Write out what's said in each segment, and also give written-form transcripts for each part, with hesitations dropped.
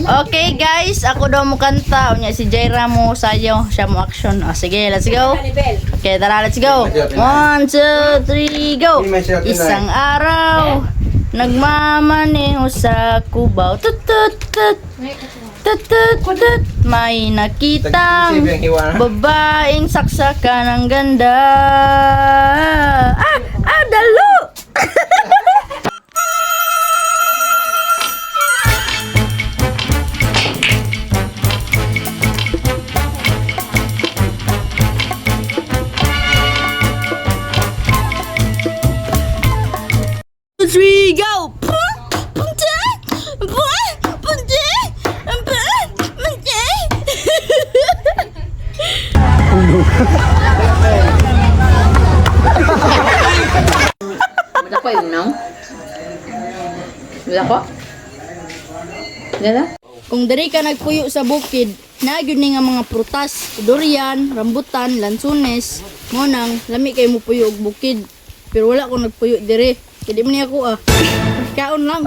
Okay guys, ako daw mo kanta. Unya si Jaira mo sayo, siya mo action. Oh, sige, let's go. Okay, tara, let's go. 1, 2, 3, go. Isang araw, nagmamaneho sa Cubao. Tut tut tut. Tut tut tut. May nakitang babaeng saksakan ng ganda. Dalo! Three, go! Wala ko yun, no? Wala ko? Wala? Kung diri ka nagpuyo sa bukid, nagyud ni nga mga prutas, durian, rambutan, lansunes, monang lami kay mo puyo og bukid. Pero wala ko nagpuyo diri. Kaya di man niya ako kaon lang.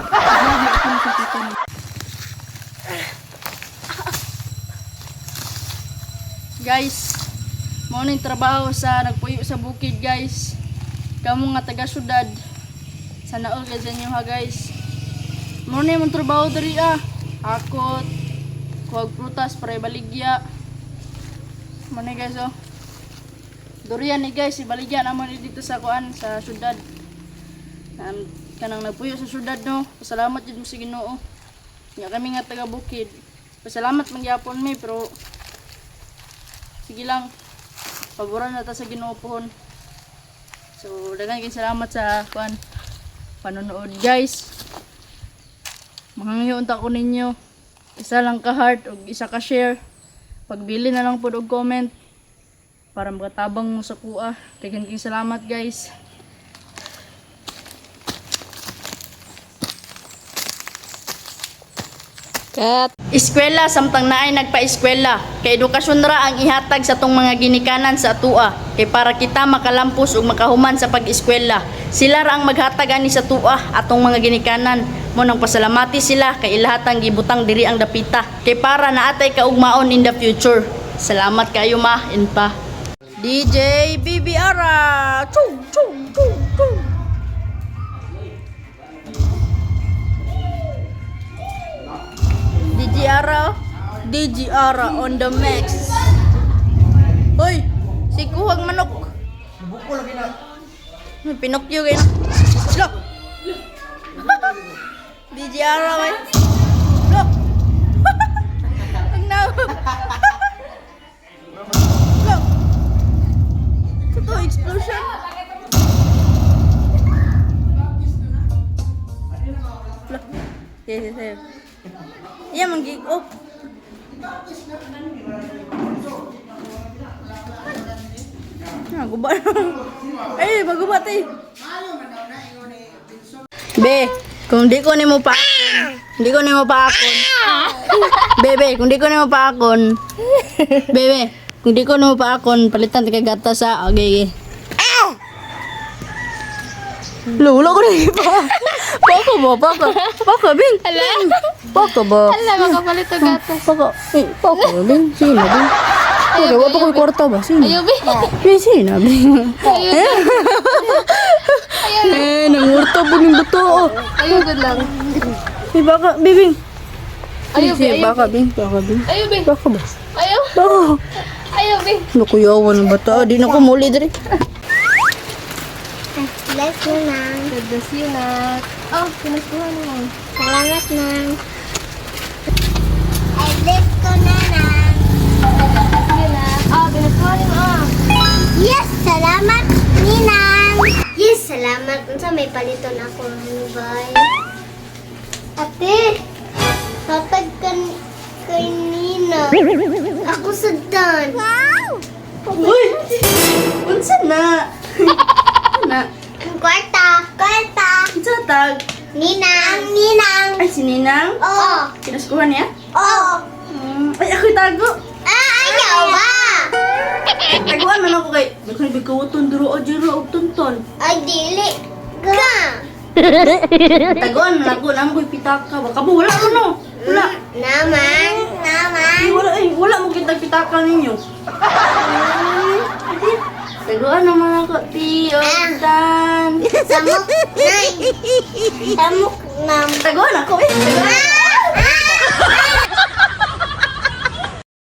Guys, mao ning trabaho sa nagpuyo sa bukid, guys. Kamo nga taga syudad. Sana all ka sa inyo ha, guys. Mao ni mong trabaho diri Akot, kuwag prutas para ibaligya. Mao ni guys Durian ni guys, ibaligya naman dito sa kuan sa syudad. Kanang nagpuyo sa syudad no. Pasalamat jud mo sa Ginoo. Nga kami nga taga bukid. Pasalamat mangyapon mi pero sige lang. Paboran na ta sa Ginoo pohon. So, daghang salamat sa kuan panonood guys. Mangangyo unta ko ninyo. Isa lang ka heart o isa ka share. Pagbili na lang po og comment para makatabang mo sa kuha. Daghang salamat guys. Eskwela samtang naay nagpa-eskwela. Kay edukasyon ra ang ihatag sa tong mga ginikanan sa atua. Kay para kita makalampos ug makahuman sa pag-eskwela. Sila ra ang maghatag ani sa tua atong mga ginikanan. Mo nang pasalamati sila kay ilahatang gibutang diri ang dapita. Kay para naatay kaugmaon in the future. Salamat kayo ma and pa. DJ Bibiara. Choo choo choo choo. DJ Ara on the mix. Hoy, si kuhag manok. Buko lagi na. Pinokyo kayo. Look. DJ Ara may. Look. Ang naw. Look. Ito explosion. Look. Yes. Iya manggig up. Gubat. Bagubat eh. Be, kung di ko nimo pa akon. Bebe, kung di ko nimo pa akon. Bebe, kung di ko nimo pa akon, palitan kay gatas sa okay. Lulo ko na iba. Baka, Bing. Baka ba? Hala, makapalit ang gatas. Baka, Bing. Sino, Bing? Okay, wala ko kwarta ba? Sino? Ayaw, Bing. Sino, Bing? Nangurta po ng buto. Ayaw, good lang. Baka, Bing. Ayaw, Bing. Baka, Bing. Ayaw, Bing. Baka ba? Ayaw. Baka. Ayaw, Bing. Nakuyawan ng bata. Di na ko muli diri. Bless you, Nang. God bless you, Nat. Oh, pinaskuhan mo. Salamat, Nang. I bless ko na, Nang. Oh, pinaskuhan mo. Yes, salamat, Ninang. Yes, salamat. Unsa may paliton ako, Hanubay. Ate, hatag kan kay Nina. Ako sagdan. Wow! Uy! Unsa na? Na? Kwarta. Unsa tag? Ninang. Ay, si Ninang? Oo. Pinaskuhan niya? Oo. Ay, ako'y tago. Ayaw ba? Taguan man ako kay. Bakit bigkawaton duro o jiro og tunton. Ay, dili. Ka. Taguan man ako nang ko'y pitaka. Baka mo wala ko no. Wala. Naman. Wala mo kitag-pitakan ninyo. Taguan naman ako, Tio. Dan. Samok. Nay. Samok. Nam. Taguan ako eh. Ah!